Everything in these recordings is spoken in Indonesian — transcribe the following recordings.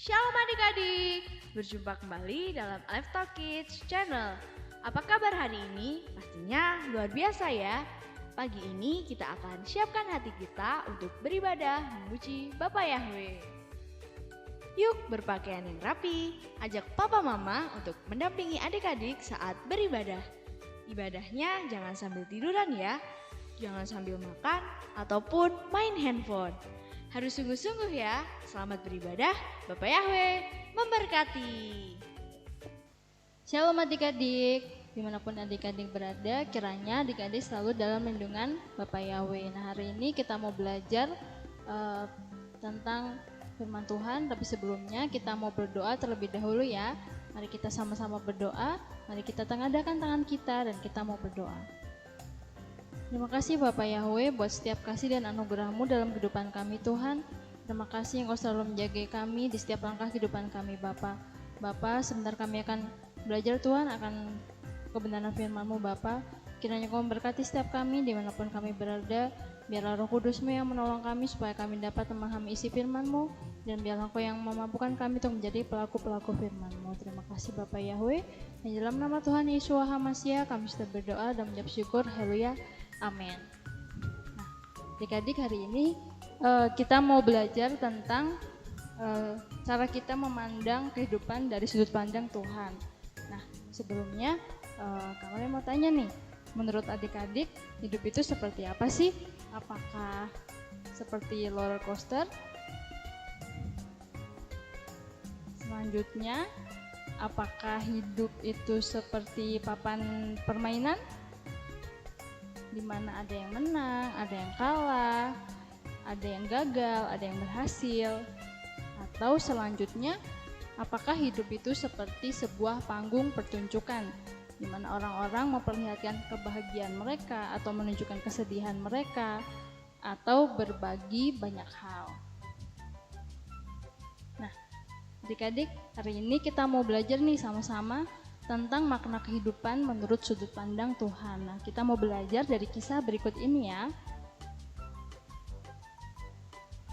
Shalom adik-adik, berjumpa kembali dalam Live Talk Kids Channel. Apa kabar hari ini? Pastinya luar biasa ya. Pagi ini kita akan siapkan hati kita untuk beribadah memuji Bapa Yahweh. Yuk berpakaian yang rapi, ajak papa mama untuk mendampingi adik-adik saat beribadah. Ibadahnya jangan sambil tiduran ya, jangan sambil makan ataupun main handphone. Harus sungguh-sungguh ya. Selamat beribadah, Bapak Yahweh memberkati. Shalom adik-adik, dimanapun adik-adik berada, kiranya adik-adik selalu dalam lindungan Bapak Yahweh. Nah, hari ini kita mau belajar tentang firman Tuhan, tapi sebelumnya kita mau berdoa terlebih dahulu ya. Mari kita sama-sama berdoa, mari kita tengadahkan tangan kita dan kita mau berdoa. Terima kasih Bapak Yahweh buat setiap kasih dan anugerah-Mu dalam kehidupan kami Tuhan. Terima kasih Engkau selalu menjaga kami di setiap langkah kehidupan kami Bapak. Bapak, sebentar kami akan belajar Tuhan akan kebenaran firman-Mu Bapak. Kiranya Engkau memberkati setiap kami dimanapun kami berada. Biarlah Roh Kudus-Mu yang menolong kami supaya kami dapat memahami isi firman-Mu. Dan biarlah Engkau yang memampukan kami untuk menjadi pelaku-pelaku firman-Mu. Terima kasih Bapak Yahweh. Di dalam nama Tuhan Yesus HaMasiah kami sudah berdoa dan mengucap syukur. Haleluya. Amin. Nah, adik-adik hari ini kita mau belajar tentang cara kita memandang kehidupan dari sudut pandang Tuhan. Nah, sebelumnya kalian mau tanya nih, menurut adik-adik hidup itu seperti apa sih? Apakah seperti roller coaster? Selanjutnya, apakah hidup itu seperti papan permainan? Di mana ada yang menang, ada yang kalah, ada yang gagal, ada yang berhasil. Atau selanjutnya, apakah hidup itu seperti sebuah panggung pertunjukan di mana orang-orang memperlihatkan kebahagiaan mereka atau menunjukkan kesedihan mereka atau berbagi banyak hal. Nah, adik-adik, hari ini kita mau belajar nih sama-sama tentang makna kehidupan menurut sudut pandang Tuhan. Nah, kita mau belajar dari kisah berikut ini ya.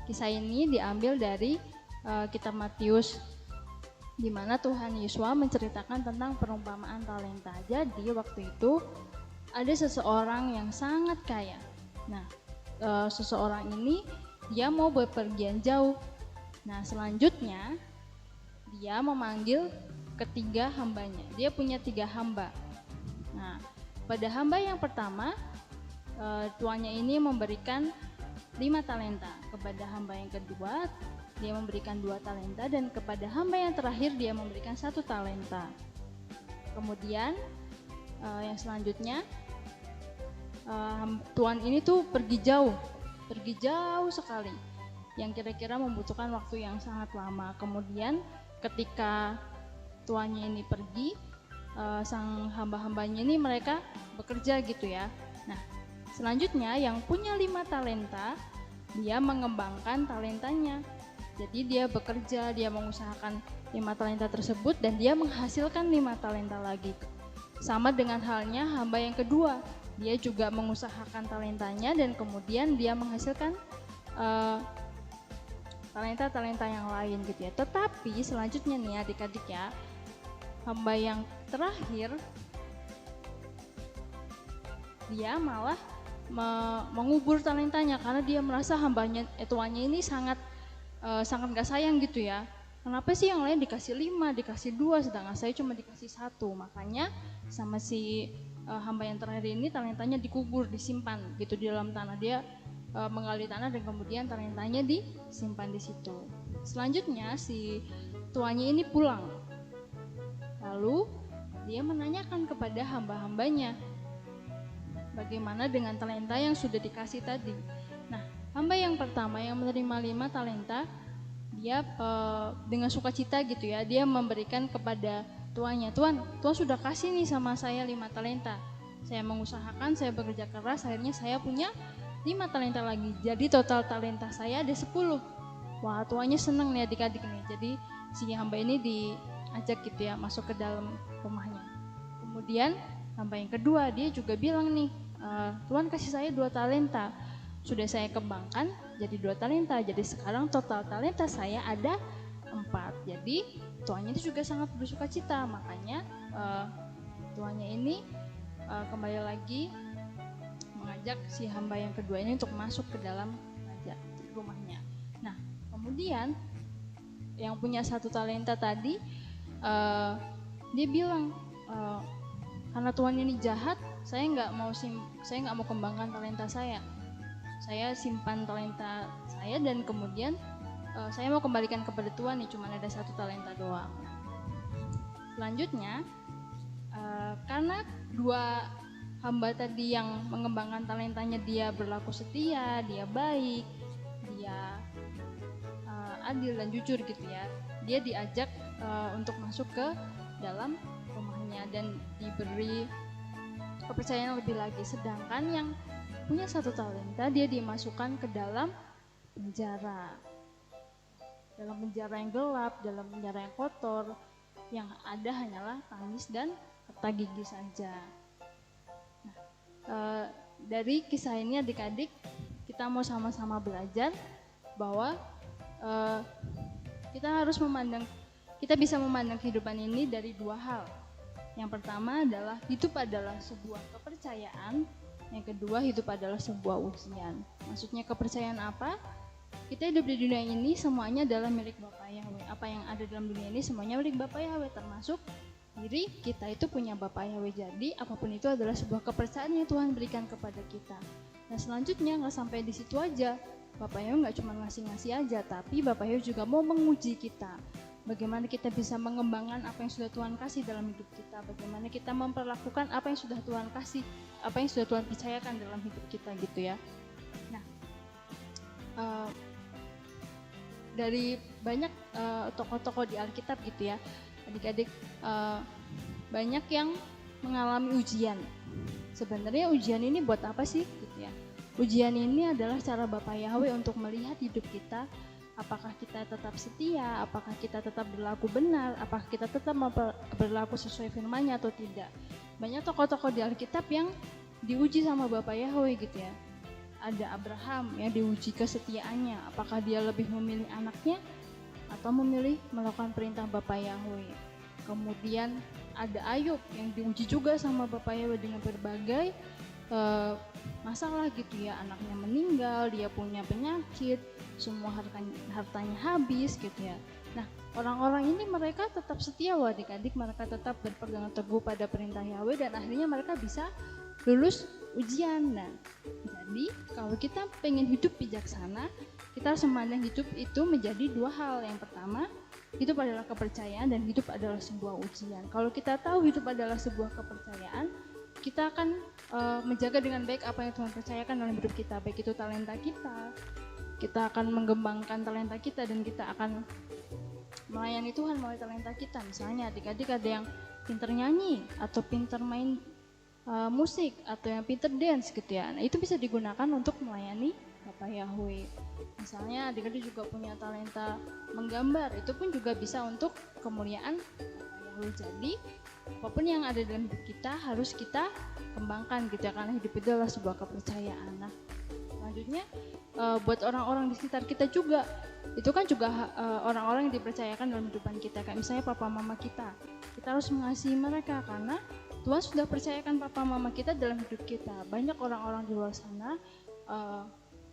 Kisah ini diambil dari kitab Matius, di mana Tuhan Yesus menceritakan tentang perumpamaan talenta. Jadi waktu itu ada seseorang yang sangat kaya. Nah, seseorang ini dia mau bepergian jauh. Nah, selanjutnya dia memanggil ketiga hambanya. Dia punya 3 hamba. Nah, pada hamba yang pertama, tuannya ini memberikan 5 talenta. Kepada hamba yang kedua, dia memberikan 2 talenta. Dan kepada hamba yang terakhir, dia memberikan 1 talenta. Kemudian, yang selanjutnya, tuan ini tuh pergi jauh sekali. Yang kira-kira membutuhkan waktu yang sangat lama. Kemudian, ketika tuannya ini pergi, sang hamba-hambanya ini mereka bekerja gitu ya. Nah, selanjutnya yang punya 5 talenta, dia mengembangkan talentanya. Jadi dia bekerja, dia mengusahakan 5 talenta tersebut dan dia menghasilkan 5 talenta lagi. Sama dengan halnya hamba yang kedua, dia juga mengusahakan talentanya dan kemudian dia menghasilkan talenta-talenta yang lain gitu ya. Tetapi selanjutnya nih adik-adik ya, hamba yang terakhir dia malah mengubur talentanya karena dia merasa tuannya ini sangat gak sayang gitu ya. Kenapa sih yang lain dikasih 5, dikasih 2, sedangkan saya cuma dikasih 1? Makanya sama si hamba yang terakhir ini talentanya dikubur, disimpan gitu di dalam tanah. Dia menggali tanah dan kemudian talentanya disimpan di situ. Selanjutnya si tuannya ini pulang. Lalu dia menanyakan kepada hamba-hambanya, bagaimana dengan talenta yang sudah dikasih tadi. Nah, hamba yang pertama yang menerima 5 talenta, dia dengan sukacita gitu ya, dia memberikan kepada tuannya, Tuan sudah kasih nih sama saya 5 talenta. Saya mengusahakan, saya bekerja keras, akhirnya saya punya 5 talenta lagi. Jadi total talenta saya ada 10. Wah, tuannya seneng nih adik-adik nih. Jadi si hamba ini diajak gitu ya masuk ke dalam rumahnya. Kemudian hamba yang kedua dia juga bilang nih, Tuhan kasih saya 2 talenta. Sudah saya kembangkan jadi 2 talenta. Jadi sekarang total talenta saya ada 4. Jadi tuannya itu juga sangat bersuka cita, makanya tuannya ini kembali lagi mengajak si hamba yang kedua ini untuk masuk ke dalam rumahnya. Nah, kemudian yang punya 1 talenta tadi dia bilang, karena Tuhan ini jahat, saya nggak mau kembangkan talenta saya simpan talenta saya dan kemudian saya mau kembalikan kepada Tuhan nih, cuma ada 1 talenta doang. Selanjutnya karena 2 hamba tadi yang mengembangkan talentanya, dia berlaku setia, dia baik, dia adil dan jujur gitu ya, dia diajak untuk masuk ke dalam rumahnya dan diberi kepercayaan lebih lagi. Sedangkan yang punya 1 talenta dia dimasukkan ke dalam penjara yang gelap, dalam penjara yang kotor, yang ada hanyalah tangis dan kata gigi saja. Nah, dari kisah ini adik-adik kita mau sama-sama belajar bahwa kita bisa memandang kehidupan ini dari 2 hal. Yang pertama adalah hidup adalah sebuah kepercayaan, yang kedua hidup adalah sebuah ujian. Maksudnya kepercayaan apa? Kita hidup di dunia ini semuanya adalah milik Bapa Yahweh. Apa yang ada dalam dunia ini semuanya milik Bapa Yahweh, termasuk diri kita itu punya Bapa Yahweh. Jadi apapun itu adalah sebuah kepercayaan yang Tuhan berikan kepada kita. Nah, selanjutnya nggak sampai di situ aja. Bapa Yahweh nggak cuma ngasih aja, tapi Bapa Yahweh juga mau menguji kita. Bagaimana kita bisa mengembangkan apa yang sudah Tuhan kasih dalam hidup kita, bagaimana kita memperlakukan apa yang sudah Tuhan kasih, apa yang sudah Tuhan percayakan dalam hidup kita gitu ya. Nah, dari banyak tokoh-tokoh di Alkitab gitu ya, adik-adik banyak yang mengalami ujian. Sebenarnya ujian ini buat apa sih gitu ya? Ujian ini adalah cara Bapa Yahweh untuk melihat hidup kita. Apakah kita tetap setia, apakah kita tetap berlaku benar, apakah kita tetap berlaku sesuai firman-Nya atau tidak. Banyak tokoh-tokoh di Alkitab yang diuji sama Bapa Yahweh gitu ya. Ada Abraham yang diuji kesetiaannya, apakah dia lebih memilih anaknya atau memilih melakukan perintah Bapa Yahweh. Kemudian ada Ayub yang diuji juga sama Bapa Yahweh dengan berbagai masalah gitu ya, anaknya meninggal, dia punya penyakit, semua hartanya habis gitu ya. Nah, orang-orang ini mereka tetap setia loh adik-adik, mereka tetap berpegang teguh pada perintah Yahweh dan akhirnya mereka bisa lulus ujian. Nah, jadi kalau kita pengen hidup bijaksana, kita harus memandang hidup itu menjadi 2 hal. Yang pertama, hidup adalah kepercayaan dan hidup adalah sebuah ujian. Kalau kita tahu hidup adalah sebuah kepercayaan, kita akan menjaga dengan baik apa yang Tuhan percayakan dalam hidup kita, baik itu talenta kita akan mengembangkan talenta kita dan kita akan melayani Tuhan melalui talenta kita. Misalnya adik-adik ada yang pinter nyanyi atau pinter main musik atau yang pinter dance gitu ya. Nah, itu bisa digunakan untuk melayani Bapa Yahweh. Misalnya adik-adik juga punya talenta menggambar, itu pun juga bisa untuk kemuliaan Bapa Yahweh. Jadi apapun yang ada dalam hidup kita harus kita kembangkan gitu ya, karena hidup itu adalah sebuah kepercayaan. Nah, selanjutnya buat orang-orang di sekitar kita juga, itu kan juga orang-orang yang dipercayakan dalam kehidupan kita, kayak misalnya papa mama kita harus mengasihi mereka karena Tuhan sudah percayakan papa mama kita dalam hidup kita. Banyak orang-orang di luar sana,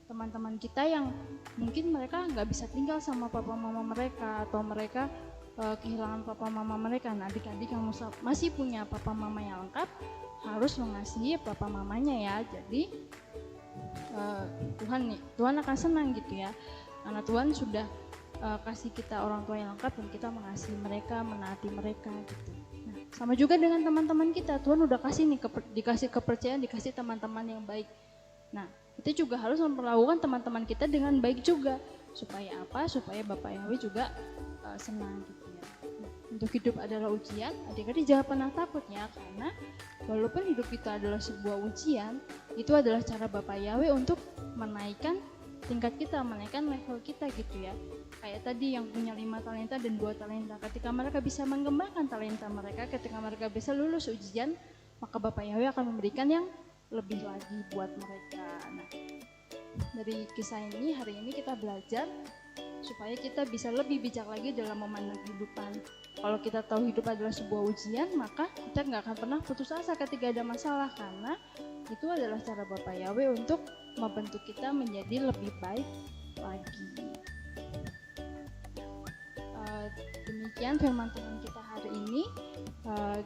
teman-teman kita yang mungkin mereka nggak bisa tinggal sama papa mama mereka atau mereka kehilangan papa mama mereka. Nah, adik-adik yang masih punya papa mama yang lengkap harus mengasihi papa mamanya ya. Jadi Tuhan akan senang gitu ya, karena Tuhan sudah kasih kita orang tua yang lengkap dan kita mengasihi mereka, menaati mereka gitu. Nah, sama juga dengan teman-teman kita, Tuhan udah kasih nih dikasih kepercayaan, dikasih teman-teman yang baik. Nah, kita juga harus memperlakukan teman-teman kita dengan baik juga. Supaya apa? Supaya Bapak Yahweh juga senang gitu ya. Nah, untuk hidup adalah ujian, adik-adik jangan pernah takut ya, karena walaupun hidup kita adalah sebuah ujian, itu adalah cara Bapak Yahweh untuk menaikkan tingkat kita, menaikkan level kita gitu ya. Kayak tadi yang punya 5 talenta dan 2 talenta, ketika mereka bisa mengembangkan talenta mereka, ketika mereka bisa lulus ujian, maka Bapak Yahweh akan memberikan yang lebih lagi buat mereka. Nah, Dari kisah ini, hari ini kita belajar supaya kita bisa lebih bijak lagi dalam memandang kehidupan. Kalau kita tahu hidup adalah sebuah ujian, maka kita nggak akan pernah putus asa ketika ada masalah, karena itu adalah cara Bapak Yahweh untuk membentuk kita menjadi lebih baik lagi. Demikian firman Tuhan kita hari ini.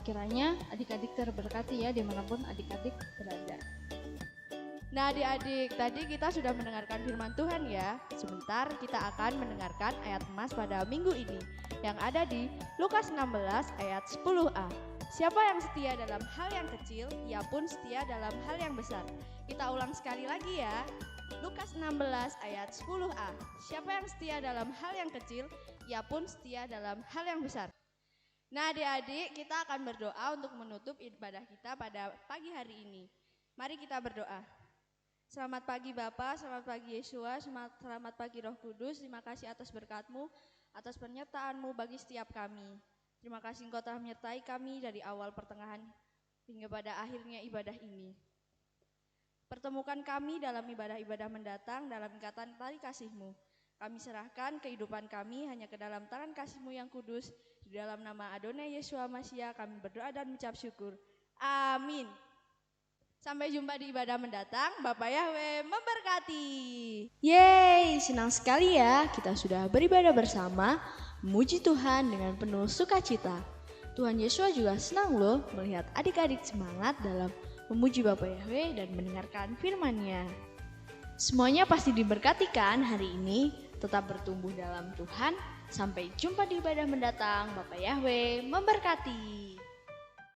Kiranya adik-adik terberkati ya dimanapun adik-adik berada. Nah adik-adik, tadi kita sudah mendengarkan firman Tuhan ya. Sebentar kita akan mendengarkan ayat emas pada minggu ini yang ada di Lukas 16 ayat 10a. Siapa yang setia dalam hal yang kecil, ia pun setia dalam hal yang besar. Kita ulang sekali lagi ya. Lukas 16 ayat 10a. Siapa yang setia dalam hal yang kecil, ia pun setia dalam hal yang besar. Nah adik-adik, kita akan berdoa untuk menutup ibadah kita pada pagi hari ini. Mari kita berdoa. Selamat pagi Bapa, selamat pagi Yesua, selamat pagi Roh Kudus. Terima kasih atas berkat-Mu, atas penyertaan-Mu bagi setiap kami. Terima kasih Engkau telah menyertai kami dari awal pertengahan hingga pada akhirnya ibadah ini. Pertemukan kami dalam ibadah-ibadah mendatang dalam ikatan tali kasih-Mu. Kami serahkan kehidupan kami hanya ke dalam tangan kasih-Mu yang kudus. Di dalam nama Adonai Yesua Mashiach kami berdoa dan mengucap syukur. Amin. Sampai jumpa di ibadah mendatang. Bapak Yahweh memberkati. Yeay, senang sekali ya kita sudah beribadah bersama, memuji Tuhan dengan penuh sukacita. Tuhan Yesus juga senang loh melihat adik-adik semangat dalam memuji Bapak Yahweh dan mendengarkan firman-Nya. Semuanya pasti diberkati kan hari ini. Tetap bertumbuh dalam Tuhan. Sampai jumpa di ibadah mendatang. Bapak Yahweh memberkati.